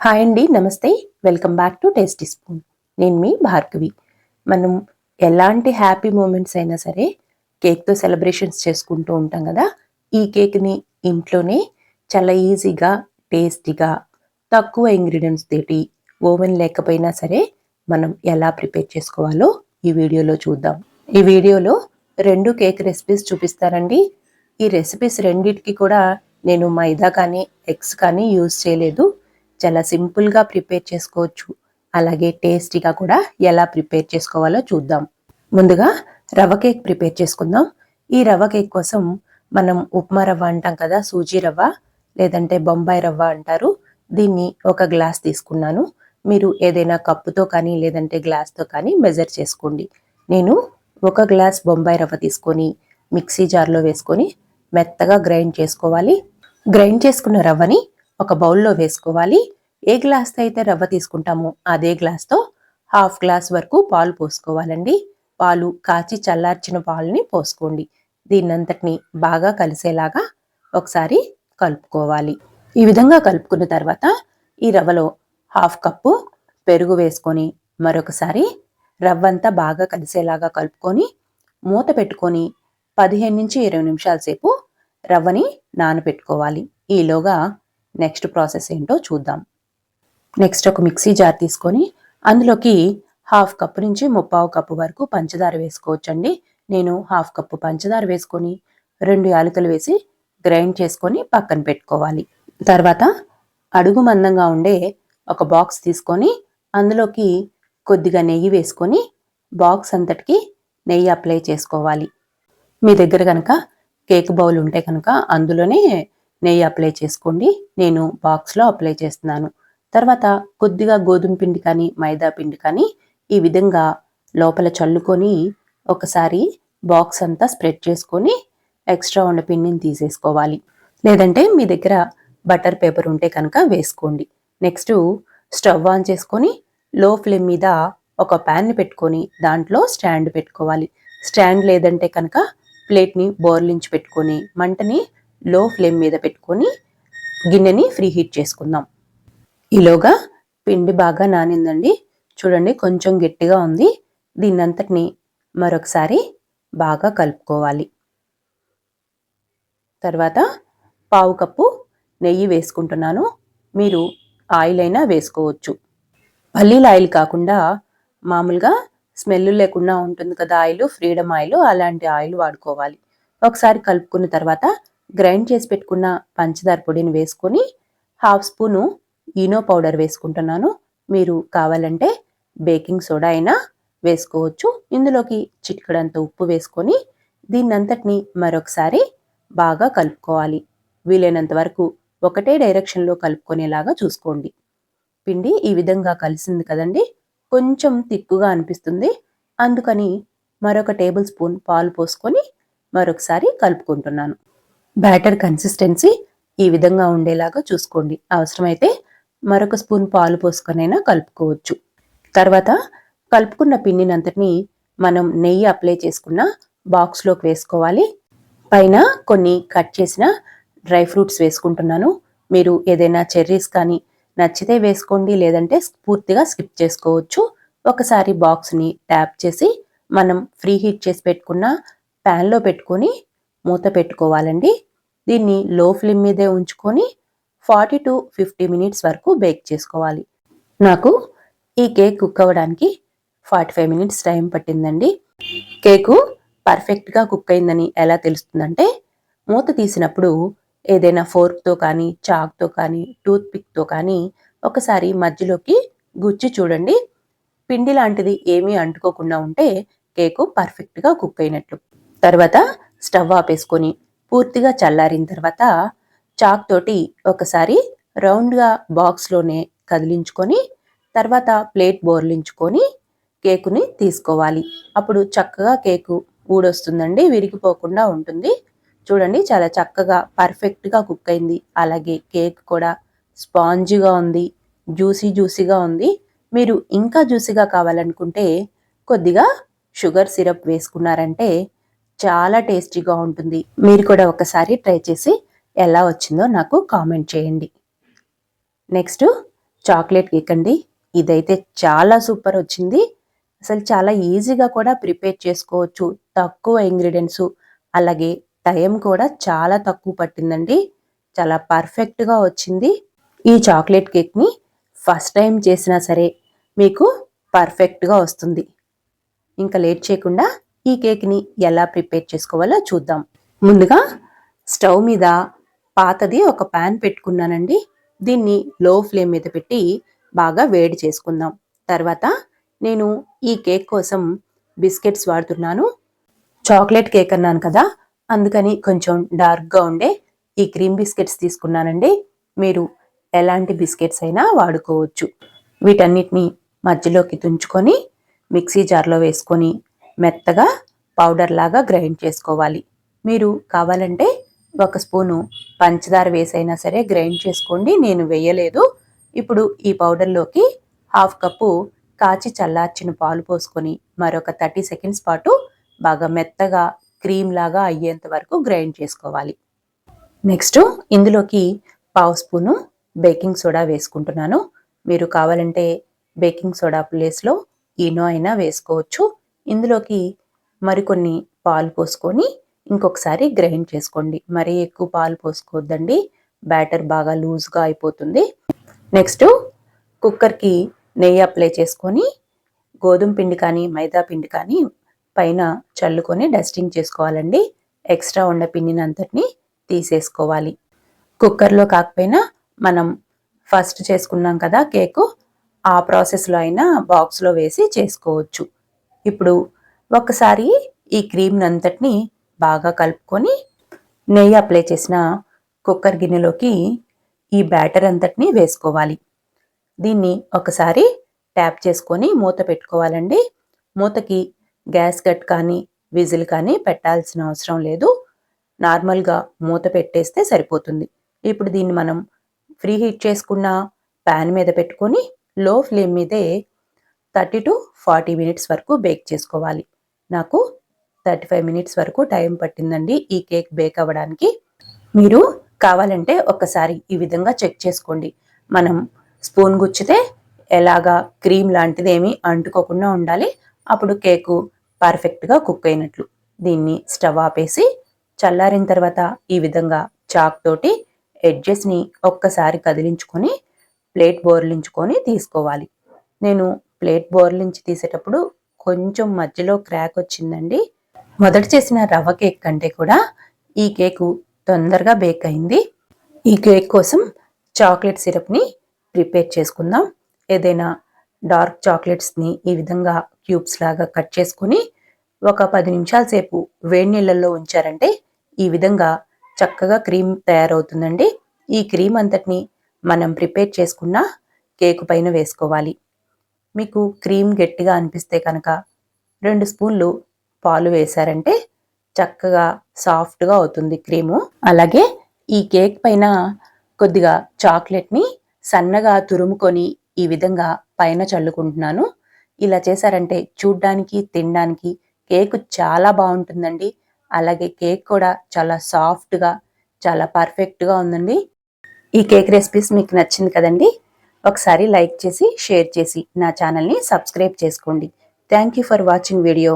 Hi అండి, నమస్తే. Welcome back to tasty spoon. నేను మీ భార్గవి. మనం ఎలాంటి హ్యాపీ మూమెంట్స్ అయినా సరే కేక్తో సెలబ్రేషన్స్ చేసుకుంటూ ఉంటాం కదా. ఈ కేక్ని ఇంట్లోనే చాలా ఈజీగా, టేస్టీగా, తక్కువ ఇంగ్రీడియంట్స్ తోటి, ఓవెన్ లేకపోయినా సరే మనం ఎలా ప్రిపేర్ చేసుకోవాలో ఈ వీడియోలో చూద్దాం. ఈ వీడియోలో 2 కేక్ రెసిపీస్ చూపిస్తానండి. ఈ రెసిపీస్ రెండిటికి కూడా నేను మైదా కానీ ఎగ్స్ కానీ యూజ్ చేయలేదు. చాలా సింపుల్గా ప్రిపేర్ చేసుకోవచ్చు. అలాగే టేస్టీగా కూడా ఎలా ప్రిపేర్ చేసుకోవాలో చూద్దాం. ముందుగా రవ్వ కేక్ ప్రిపేర్ చేసుకుందాం. ఈ రవ్వ కేక్ కోసం మనం ఉప్మా రవ్వ అంటాం కదా, సూజీ రవ్వ లేదంటే బొంబాయి రవ్వ అంటారు. దీన్ని 1 గ్లాస్ తీసుకున్నాను. మీరు ఏదైనా కప్పుతో కానీ లేదంటే గ్లాస్తో కానీ మెజర్ చేసుకోండి. నేను 1 గ్లాస్ బొంబాయి రవ్వ తీసుకొని మిక్సీ జార్లో వేసుకొని మెత్తగా గ్రైండ్ చేసుకోవాలి. గ్రైండ్ చేసుకున్న రవ్వని ఒక బౌల్లో వేసుకోవాలి. ఏ గ్లాస్తో అయితే రవ్వ తీసుకుంటామో అదే గ్లాస్తో 1/2 గ్లాస్ వరకు పాలు పోసుకోవాలండి. పాలు కాచి చల్లార్చిన పాలని పోసుకోండి. దీన్నంతటిని బాగా కలిసేలాగా ఒకసారి కలుపుకోవాలి. ఈ విధంగా కలుపుకున్న తర్వాత ఈ రవ్వలో 1/2 కప్పు పెరుగు వేసుకొని మరొకసారి రవ్వంతా బాగా కలిసేలాగా కలుపుకొని మూత పెట్టుకొని 15 నుంచి 20 నిమిషాల సేపు రవ్వని నానబెట్టుకోవాలి. ఈలోగా నెక్స్ట్ ప్రాసెస్ ఏంటో చూద్దాం. నెక్స్ట్ ఒక మిక్సీ జార్ తీసుకొని అందులోకి 1/2 కప్పు నుంచి 3/4 కప్పు వరకు పంచదార వేసుకోవచ్చండి. నేను 1/2 కప్పు పంచదార వేసుకొని 2 యాలకులు వేసి గ్రైండ్ చేసుకొని పక్కన పెట్టుకోవాలి. తర్వాత అడుగు మందంగా ఉండే ఒక బాక్స్ తీసుకొని అందులోకి కొద్దిగా నెయ్యి వేసుకొని బాక్స్ అంతటికి నెయ్యి అప్లై చేసుకోవాలి. మీ దగ్గర కనుక కేక్ బౌల్ ఉంటే కనుక అందులోనే నెయ్యి అప్లై చేసుకోండి. నేను బాక్స్లో అప్లై చేస్తున్నాను. తర్వాత కొద్దిగా గోధుమ పిండి కానీ మైదా పిండి కానీ ఈ విధంగా లోపల చల్లుకొని ఒకసారి బాక్స్ అంతా స్ప్రెడ్ చేసుకొని ఎక్స్ట్రా ఉన్న పిండిని తీసేసుకోవాలి. లేదంటే మీ దగ్గర బటర్ పేపర్ ఉంటే కనుక వేసుకోండి. నెక్స్ట్ స్టవ్ ఆన్ చేసుకొని లో ఫ్లేమ్ మీద ఒక ప్యాన్ని పెట్టుకొని దాంట్లో స్టాండ్ పెట్టుకోవాలి. స్టాండ్ లేదంటే కనుక ప్లేట్ని బోర్లించి పెట్టుకొని మంటని లో ఫ్లేమ్ మీద పెట్టుకొని గిన్నెని ఫ్రీ హీట్ చేసుకుందాం. ఈలోగా పిండి బాగా నానిందండి. చూడండి, కొంచెం గట్టిగా ఉంది. దీన్నంతటిని మరొకసారి బాగా కలుపుకోవాలి. తర్వాత 1/4 కప్పు నెయ్యి వేసుకుంటున్నాను. మీరు ఆయిల్ అయినా వేసుకోవచ్చు. పల్లీల ఆయిల్ కాకుండా మామూలుగా స్మెల్ లేకుండా ఉంటుంది కదా ఆయిల్, ఫ్రీడమ్ ఆయిల్, అలాంటి ఆయిల్ వాడుకోవాలి. ఒకసారి కలుపుకున్న తర్వాత గ్రైండ్ చేసి పెట్టుకున్న పంచదార పొడిని వేసుకొని 1/2 స్పూను ఈనో పౌడర్ వేసుకుంటున్నాను. మీరు కావాలంటే బేకింగ్ సోడా అయినా వేసుకోవచ్చు. ఇందులోకి చిటికెడంత ఉప్పు వేసుకొని దీన్నంతటిని మరొకసారి బాగా కలుపుకోవాలి. వీలైనంత వరకు ఒకటే డైరెక్షన్లో కలుపుకునేలాగా చూసుకోండి. పిండి ఈ విధంగా కలిసింది కదండి, కొంచెం తిక్కుగా అనిపిస్తుంది. అందుకని మరొక టేబుల్ స్పూన్ పాలు పోసుకొని మరొకసారి కలుపుకుంటున్నాను. బ్యాటర్ కన్సిస్టెన్సీ ఈ విధంగా ఉండేలాగా చూసుకోండి. అవసరమైతే మరొక స్పూన్ పాలు పోసుకొనైనా కలుపుకోవచ్చు. తర్వాత కలుపుకున్న పిండినంతటిని మనం నెయ్యి అప్లై చేసుకున్న బాక్స్లోకి వేసుకోవాలి. పైన కొన్ని కట్ చేసిన డ్రై ఫ్రూట్స్ వేసుకుంటున్నాను. మీరు ఏదైనా చెర్రీస్ కానీ నచ్చితే వేసుకోండి, లేదంటే పూర్తిగా స్కిప్ చేసుకోవచ్చు. ఒకసారి బాక్స్ని ట్యాప్ చేసి మనం ఫ్రీ హీట్ చేసి పెట్టుకున్న ప్యాన్లో పెట్టుకొని మూత పెట్టుకోవాలండి. దీన్ని లో ఫ్లేమ్ మీదే ఉంచుకొని 40 to 50 మినిట్స్ వరకు బేక్ చేసుకోవాలి. నాకు ఈ కేక్ కుక్ అవ్వడానికి 45 మినిట్స్ టైం పట్టిందండి. కేకు పర్ఫెక్ట్గా కుక్ అయిందని ఎలా తెలుస్తుందంటే, మూత తీసినప్పుడు ఏదైనా ఫోర్క్తో కానీ చాక్తో కానీ టూత్ పిక్తో కానీ ఒకసారి మధ్యలోకి గుచ్చి చూడండి. పిండి లాంటిది ఏమీ అంటుకోకుండా ఉంటే కేకు పర్ఫెక్ట్గా కుక్ అయినట్లు. తర్వాత స్టవ్ ఆపేసుకొని పూర్తిగా చల్లారిన తర్వాత చాక్ తోటి ఒకసారి రౌండ్గా బాక్స్లోనే కదిలించుకొని తర్వాత ప్లేట్ బోర్లించుకొని కేకుని తీసుకోవాలి. అప్పుడు చక్కగా కేకు ఊడొస్తుందండి, విరిగిపోకుండా ఉంటుంది. చూడండి, చాలా చక్కగా పర్ఫెక్ట్గా కుక్ అయింది. అలాగే కేక్ కూడా స్పాంజీగా ఉంది, జ్యూసీగా ఉంది. మీరు ఇంకా జ్యూసీగా కావాలనుకుంటే కొద్దిగా షుగర్ సిరప్ వేసుకున్నారంటే చాలా టేస్టీగా ఉంటుంది. మీరు కూడా ఒకసారి ట్రై చేసి ఎలా వచ్చిందో నాకు కామెంట్ చేయండి. నెక్స్ట్ చాక్లెట్ కేక్ అండి. ఇదైతే చాలా సూపర్ వచ్చింది. అసలు చాలా ఈజీగా కూడా ప్రిపేర్ చేసుకోవచ్చు. తక్కువ ఇంగ్రీడియంట్స్, అలాగే టైం కూడా చాలా తక్కువ పట్టిందండి. చాలా పర్ఫెక్ట్గా వచ్చింది. ఈ చాక్లెట్ కేక్ని ఫస్ట్ టైం చేసినా సరే మీకు పర్ఫెక్ట్గా వస్తుంది. ఇంకా లేట్ చేయకుండా ఈ కేక్ని ఎలా ప్రిపేర్ చేసుకోవాలో చూద్దాం. ముందుగా స్టవ్ మీద పాతది ఒక ప్యాన్ పెట్టుకున్నానండి. దీన్ని లో ఫ్లేమ్ మీద పెట్టి బాగా వేడి చేసుకుందాం. తర్వాత నేను ఈ కేక్ కోసం బిస్కెట్స్ వాడుతున్నాను. చాక్లెట్ కేక్ అన్నాను కదా, అందుకని కొంచెం డార్క్గా ఉండే ఈ క్రీమ్ బిస్కెట్స్ తీసుకున్నానండి. మీరు ఎలాంటి బిస్కెట్స్ అయినా వాడుకోవచ్చు. వీటన్నిటిని మధ్యలోకి తుంచుకొని మిక్సీ జార్లో వేసుకొని మెత్తగా పౌడర్ లాగా గ్రైండ్ చేసుకోవాలి. మీరు కావాలంటే ఒక స్పూను పంచదార వేసైనా సరే గ్రైండ్ చేసుకోండి. నేను వేయలేదు. ఇప్పుడు ఈ పౌడర్లోకి హాఫ్ కప్పు కాచి చల్లార్చిన పాలు పోసుకొని మరొక 30 సెకండ్స్ పాటు బాగా మెత్తగా క్రీమ్ లాగా అయ్యేంత వరకు గ్రైండ్ చేసుకోవాలి. నెక్స్ట్ ఇందులోకి పావు స్పూను బేకింగ్ సోడా వేసుకుంటున్నాను. మీరు కావాలంటే బేకింగ్ సోడా ప్లేస్లో ఈనో అయినా వేసుకోవచ్చు. ఇందులోకి మరికొన్ని పాలు పోసుకొని ఇంకొకసారి గ్రైండ్ చేసుకోండి. మరీ ఎక్కువ పాలు పోసుకోవద్దండి, బ్యాటర్ బాగా లూజ్గా అయిపోతుంది. నెక్స్ట్ కుక్కర్కి నెయ్యి అప్లై చేసుకొని గోధుమ పిండి కానీ మైదా పిండి కానీ పైన చల్లుకొని డస్టింగ్ చేసుకోవాలండి. ఎక్స్ట్రా ఉన్న పిండిని అంతటిని తీసేసుకోవాలి. కుక్కర్లో కాకపోయినా మనం ఫస్ట్ చేసుకున్నాం కదా కేకు, ఆ ప్రాసెస్లో అయినా బాక్స్లో వేసి చేసుకోవచ్చు. ఇప్పుడు ఒకసారి ఈ క్రీమ్ని అంతటిని బాగా కలుపుకొని నెయ్యి అప్లై చేసిన కుక్కర్ గిన్నెలోకి ఈ బ్యాటర్ అంతటిని వేసుకోవాలి. దీన్ని ఒకసారి ట్యాప్ చేసుకొని మూత పెట్టుకోవాలండి. మూతకి గ్యాస్ కట్ కానీ విజిల్ కానీ పెట్టాల్సిన అవసరం లేదు. నార్మల్గా మూత పెట్టేస్తే సరిపోతుంది. ఇప్పుడు దీన్ని మనం ఫ్రీ హీట్ చేసుకున్న ప్యాన్ మీద పెట్టుకొని లో ఫ్లేమ్ మీదే 30 to 40 మినిట్స్ వరకు బేక్ చేసుకోవాలి. నాకు 35 మినిట్స్ వరకు టైం పట్టిందండి ఈ కేక్ బేక్ అవ్వడానికి. మీరు కావాలంటే ఒక్కసారి ఈ విధంగా చెక్ చేసుకోండి. మనం స్పూన్ గుచ్చితే ఎలాగా క్రీమ్ లాంటిది ఏమీ అంటుకోకుండా ఉండాలి. అప్పుడు కేకు పర్ఫెక్ట్గా కుక్ అయినట్లు. దీన్ని స్టవ్ ఆపేసి చల్లారిన తర్వాత ఈ విధంగా చాక్ తోటి ఎడ్జెస్ని ఒక్కసారి కదిలించుకొని ప్లేట్ బోర్లించుకొని తీసుకోవాలి. నేను ప్లేట్ బోర్లించి తీసేటప్పుడు కొంచెం మధ్యలో క్రాక్ వచ్చిందండి. మొదట చేసిన రవ్వ కేక్ కంటే కూడా ఈ కేకు తొందరగా బేక్ అయింది. ఈ కేక్ కోసం చాక్లెట్ సిరప్ని ప్రిపేర్ చేసుకుందాం. ఏదైనా డార్క్ చాక్లెట్స్ని ఈ విధంగా క్యూబ్స్ లాగా కట్ చేసుకుని ఒక 10 నిమిషాల సేపు వేడి నీళ్ళల్లో ఉంచారంటే ఈ విధంగా చక్కగా క్రీమ్ తయారవుతుందండి. ఈ క్రీమ్ అంతటిని మనం ప్రిపేర్ చేసుకున్న కేకు పైన వేసుకోవాలి. మీకు క్రీమ్ గట్టిగా అనిపిస్తే కనుక 2 స్పూన్లు పాలు వేశారంటే చక్కగా సాఫ్ట్గా అవుతుంది క్రీము. అలాగే ఈ కేక్ పైన కొద్దిగా చాక్లెట్ని సన్నగా తురుముకొని ఈ విధంగా పైన చల్లుకుంటున్నాను. ఇలా చేశారంటే చూడ్డానికి తినడానికి కేక్ చాలా బాగుంటుందండి. అలాగే కేక్ కూడా చాలా సాఫ్ట్గా చాలా పర్ఫెక్ట్గా ఉందండి. ఈ కేక్ రెసిపీస్ మీకు నచ్చింది కదండి. ఒకసారి లైక్ చేసి షేర్ చేసి నా ఛానల్ని సబ్స్క్రైబ్ చేసుకోండి. Thank you for watching video.